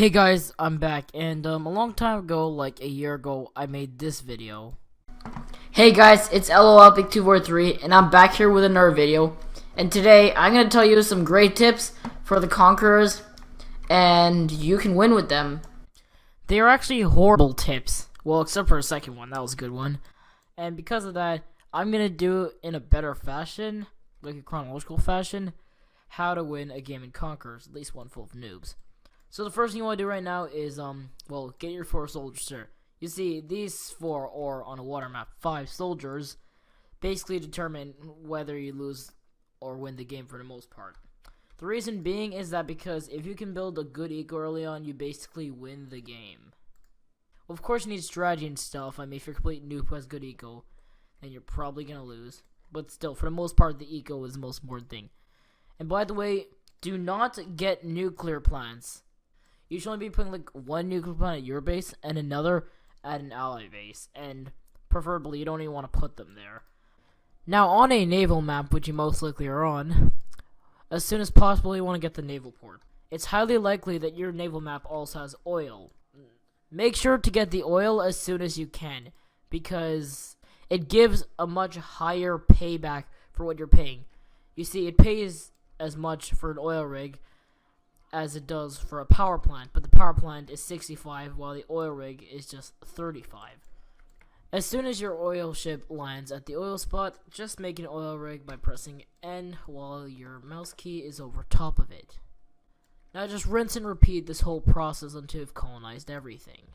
Hey guys, I'm back, and a long time ago, like a year ago, I made this video. Hey guys, it's LOLBig243, and I'm back here with another video. And today, I'm going to tell you some great tips for the Conquerors, and you can win with them. They are actually horrible tips. Well, except for the second one, that was a good one. And because of that, I'm going to do in a better fashion, like a chronological fashion, how to win a game in Conquerors, at least one full of noobs. So the first thing you want to do right now is, well, get your 4 soldiers here. You see, these 4, or on a water map, 5 soldiers, basically determine whether you lose or win the game for the most part. The reason being is that because if you can build a good eco early on, you basically win the game. Well, of course you need strategy and stuff. I mean, if you're a complete noob who has good eco, then you're probably going to lose. But still, for the most part, the eco is the most important thing. And by the way, do not get nuclear plants. You should only be putting like one nuclear plant at your base and another at an ally base, and preferably you don't even want to put them there. Now on a naval map, which you most likely are on, as soon as possible you want to get the naval port. It's highly likely that your naval map also has oil. Make sure to get the oil as soon as you can, because it gives a much higher payback for what you're paying. You see, it pays as much for an oil rig as it does for a power plant, but the power plant is 65 while the oil rig is just 35. As soon as your oil ship lands at the oil spot, just make an oil rig by pressing N while your mouse key is over top of it. Now just rinse and repeat this whole process until you've colonized everything.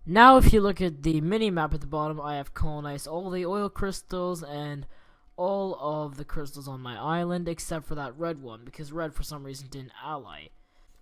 Now if you look at the mini-map at the bottom, I have colonized all the oil crystals and all of the crystals on my island except for that red one, because red for some reason didn't ally.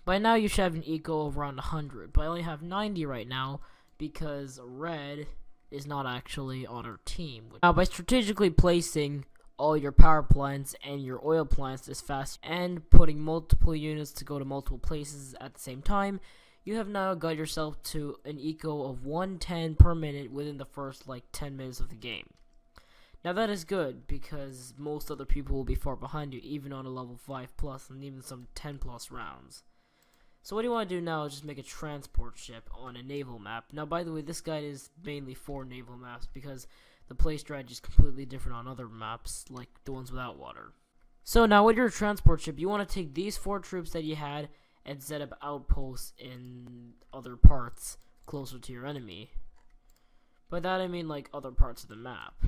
By now you should have an eco of around 100, but I only have 90 right now because red is not actually on our team. Now by strategically placing all your power plants and your oil plants as fast and putting multiple units to go to multiple places at the same time, you have now got yourself to an eco of 110 per minute within the first like 10 minutes of the game. Now that is good because most other people will be far behind you, even on a level 5 plus and even some 10 plus rounds. So what you want to do now is just make a transport ship on a naval map. Now by the way, this guide is mainly for naval maps because the play strategy is completely different on other maps, like the ones without water. So now with your transport ship, you want to take these 4 troops that you had and set up outposts in other parts closer to your enemy. By that I mean like other parts of the map.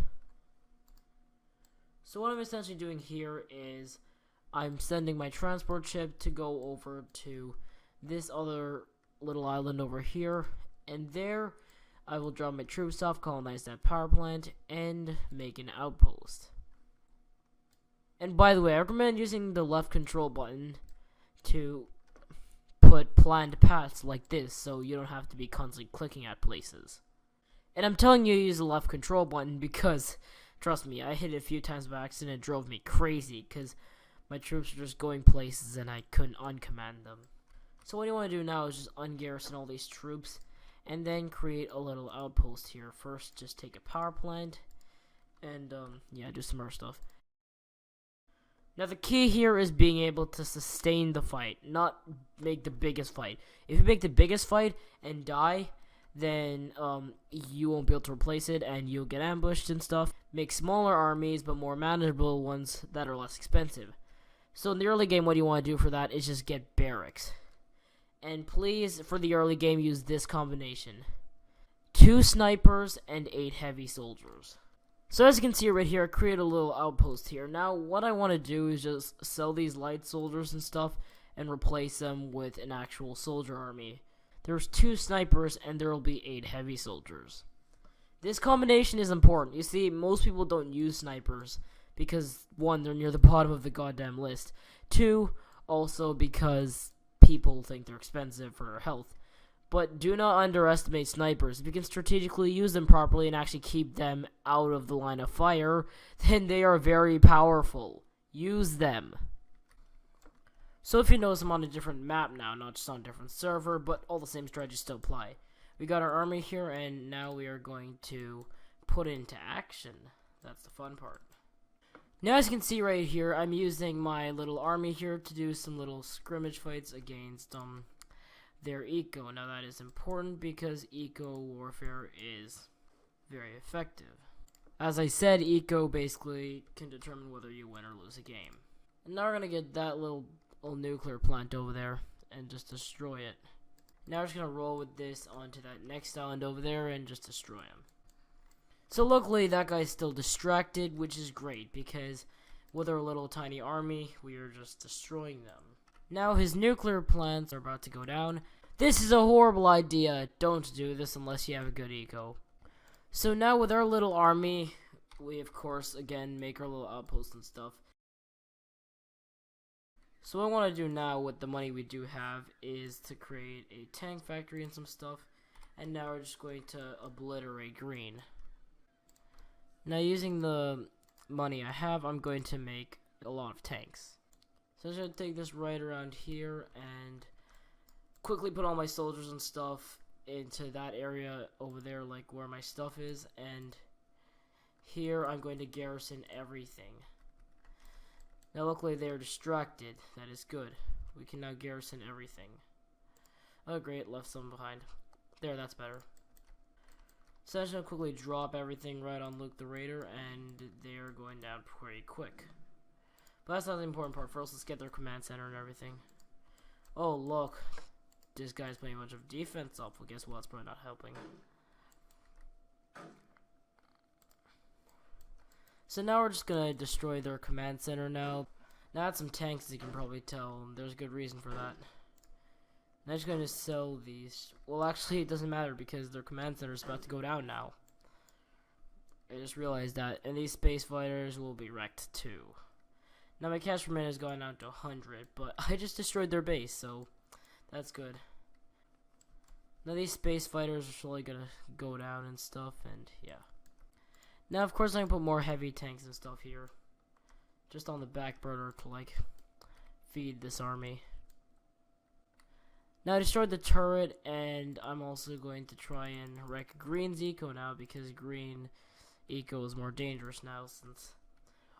So what I'm essentially doing here is I'm sending my transport ship to go over to this other little island over here, and there I will drop my troops off, colonize that power plant, and make an outpost. And by the way, I recommend using the left control button to put planned paths like this so you don't have to be constantly clicking at places. And I'm telling you to use the left control button because, trust me, I hit it a few times by accident. It drove me crazy because my troops were just going places and I couldn't uncommand them. So what you want to do now is just ungarrison all these troops and then create a little outpost here. First, just take a power plant and, yeah, do some more stuff. Now the key here is being able to sustain the fight, not make the biggest fight. If you make the biggest fight and die, then you won't be able to replace it and you'll get ambushed and stuff. Make smaller armies but more manageable ones that are less expensive. So in the early game, what you want to do for that is just get barracks. And please, for the early game, use this combination: 2 snipers and 8 heavy soldiers. So as you can see right here, I create a little outpost here. Now what I want to do is just sell these light soldiers and stuff and replace them with an actual soldier army. There's 2 snipers and there will be 8 heavy soldiers. This combination is important. You see, most people don't use snipers because 1, they're near the bottom of the goddamn list. 2, also because people think they're expensive for their health. But do not underestimate snipers. If you can strategically use them properly and actually keep them out of the line of fire, then they are very powerful. Use them. So if you notice, I'm on a different map now, not just on a different server, but all the same strategies still apply. We got our army here, and now we are going to put it into action. That's the fun part. Now as you can see right here, I'm using my little army here to do some little scrimmage fights against their eco. Now that is important because eco warfare is very effective. As I said, eco basically can determine whether you win or lose a game. And now we're gonna get that little nuclear plant over there and just destroy it. Now we're just gonna roll with this onto that next island over there and just destroy him. So luckily that guy's still distracted, which is great because with our little tiny army, we are just destroying them. Now his nuclear plants are about to go down. This is a horrible idea. Don't do this unless you have a good eco. So now with our little army, we of course again make our little outposts and stuff. So what I want to do now with the money we do have is to create a tank factory and some stuff. And now we're just going to obliterate green. Now using the money I have, I'm going to make a lot of tanks. So I'm going to take this right around here and quickly put all my soldiers and stuff into that area over there, like where my stuff is. And here I'm going to garrison everything. Now luckily they are distracted. That is good. We can now garrison everything. Oh great, left some behind. There, that's better. So I'm just going to quickly drop everything right on Luke the Raider, and they are going down pretty quick. But that's not the important part. First, let's get their command center and everything. Oh look, this guy's playing a bunch of defense up. Well, guess what? It's probably not helping. So now we're just gonna destroy their command center now. Now that's some tanks, as you can probably tell, and there's a good reason for that. I'm just gonna sell these. Well, actually, it doesn't matter because their command center is about to go down now. I just realized that, and these space fighters will be wrecked too. Now my cash per minute has gone down to 100, but I just destroyed their base, so that's good. Now these space fighters are slowly gonna go down and stuff, and yeah. Now, of course, I can put more heavy tanks and stuff here. Just on the back burner to, like, feed this army. Now, I destroyed the turret, and I'm also going to try and wreck Green's eco now, because Green eco is more dangerous now, since...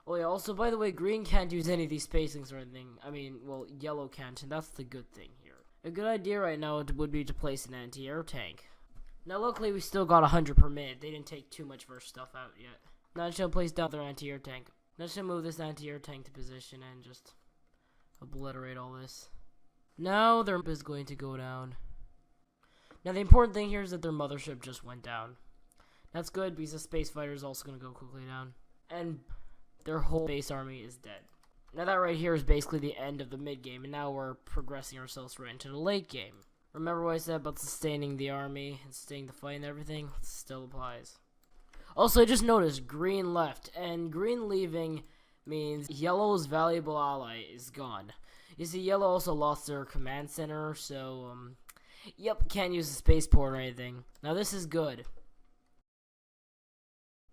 Oh, yeah, also, by the way, Green can't use any of these spacings or anything. I mean, well, Yellow can't, and that's the good thing here. A good idea right now would be to place an anti-air tank. Now, luckily, we still got 100 per minute. They didn't take too much of our stuff out yet. Now, I shall place down their anti-air tank. Now, I shall move this anti-air tank to position and just obliterate all this. Now, their is going to go down. Now, the important thing here is that their mothership just went down. That's good because the space fighter is also going to go quickly down. And their whole base army is dead. Now, that right here is basically the end of the mid-game, and now we're progressing ourselves right into the late game. Remember what I said about sustaining the army and staying the fight and everything? It still applies. Also, I just noticed Green left, and Green leaving means Yellow's valuable ally is gone. You see, Yellow also lost their command center, so, yep, can't use the spaceport or anything. Now, this is good.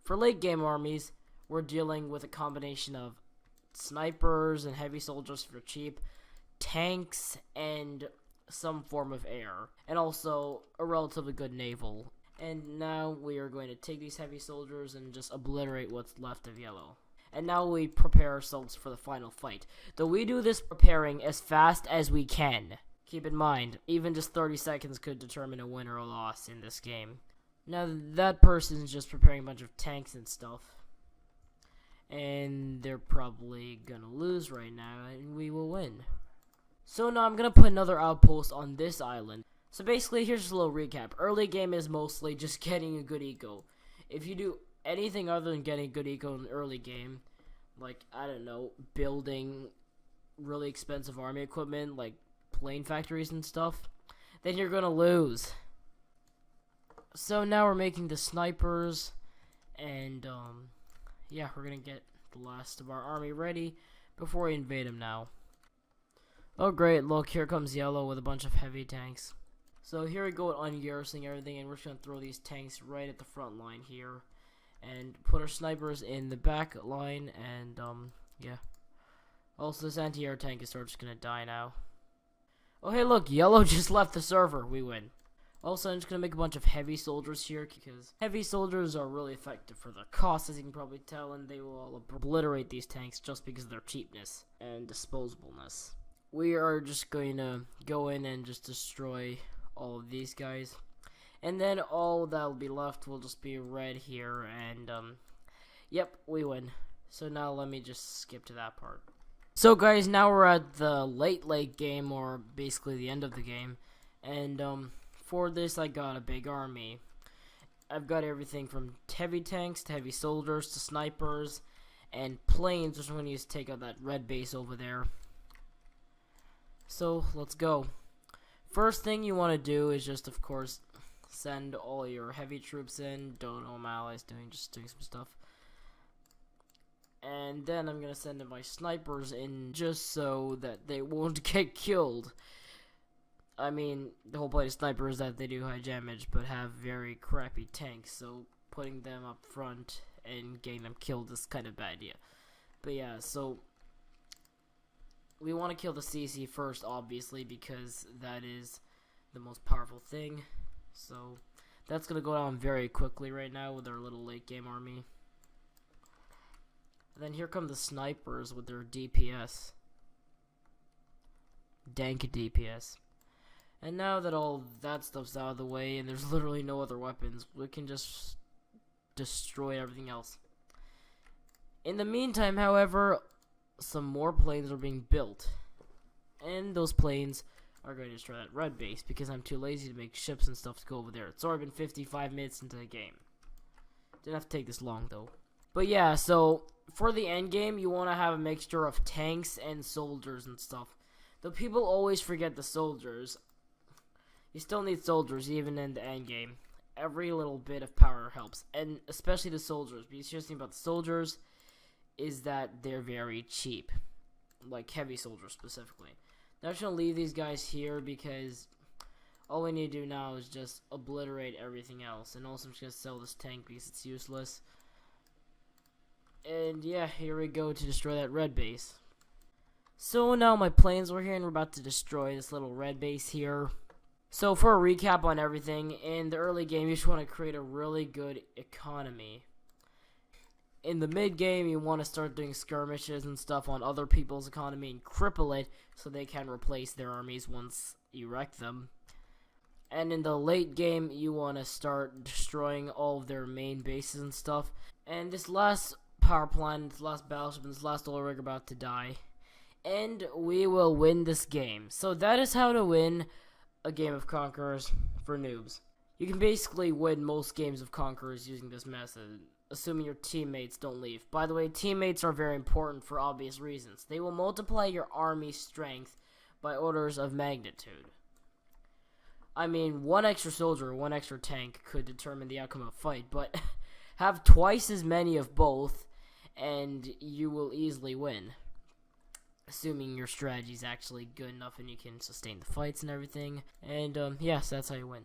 For late game armies, we're dealing with a combination of snipers and heavy soldiers for cheap, tanks, and some form of air, and also a relatively good naval. And now we are going to take these heavy soldiers and just obliterate what's left of Yellow. And now we prepare ourselves for the final fight. Though we do this preparing as fast as we can. Keep in mind, even just 30 seconds could determine a win or a loss in this game. Now that person's just preparing a bunch of tanks and stuff. And they're probably gonna lose right now, and we will win. So now I'm going to put another outpost on this island. So basically, here's just a little recap. Early game is mostly just getting a good eco. If you do anything other than getting good eco in the early game, like, I don't know, building really expensive army equipment, like plane factories and stuff, then you're going to lose. So now we're making the snipers, and, yeah, we're going to get the last of our army ready before we invade them now. Oh great, look, here comes Yellow with a bunch of heavy tanks. So here we go on garrisoning everything, and we're just going to throw these tanks right at the front line here. And put our snipers in the back line, and, yeah. Also, this anti-air tank is sort of just going to die now. Oh hey look, Yellow just left the server, we win. Also, I'm just going to make a bunch of heavy soldiers here, because heavy soldiers are really effective for their cost, as you can probably tell, and they will all obliterate these tanks just because of their cheapness and disposableness. we are just going to go in and just destroy all of these guys. And then all that'll be left will just be red here, and yep, we win. So now let me just skip to that part. So guys, now we're at the late game, or basically the end of the game. And for this I got a big army. I've got everything from heavy tanks to heavy soldiers to snipers and planes, which I'm going to use to take out that red base over there. So let's go. First thing you want to do is just, of course, send all your heavy troops in. Don't know what my allies doing, just doing some stuff. And then I'm going to send in my snipers in just so that they won't get killed. I mean, the whole point of snipers is that they do high damage but have very crappy tanks, so putting them up front and getting them killed is kind of a bad idea. But yeah, so we want to kill the CC first, obviously, because that is the most powerful thing. So that's going to go down very quickly right now with our little late game army. And then here come the snipers with their DPS. Dank DPS. And now that all that stuff's out of the way and there's literally no other weapons, we can just destroy everything else. In the meantime, however, some more planes are being built. And those planes are going to destroy that red base because I'm too lazy to make ships and stuff to go over there. It's already been 55 minutes into the game. Didn't have to take this long though. But yeah, so for the end game, you want to have a mixture of tanks and soldiers and stuff. Though people always forget the soldiers. You still need soldiers even in the end game. Every little bit of power helps, and especially the soldiers. But the serious thing about the soldiers is that they're very cheap, like heavy soldiers specifically. Now I'm just gonna leave these guys here because all we need to do now is just obliterate everything else. And also I'm just gonna sell this tank because it's useless. And yeah, here we go to destroy that red base. So now my planes were here and we're about to destroy this little red base here. So for a recap on everything, in the early game you just want to create a really good economy. In the mid game you want to start doing skirmishes and stuff on other people's economy and cripple it so they can replace their armies once you wreck them. And in the late game you want to start destroying all of their main bases and stuff. And this last power plant, this last battleship, and this last oil rig are about to die. And we will win this game. So that is how to win a game of Conquerors for noobs. You can basically win most games of Conquerors using this method, assuming your teammates don't leave. By the way, teammates are very important for obvious reasons. They will multiply your army strength by orders of magnitude. I mean, one extra soldier or one extra tank could determine the outcome of a fight, but have twice as many of both and you will easily win. Assuming your strategy is actually good enough and you can sustain the fights and everything. And yes, that's how you win.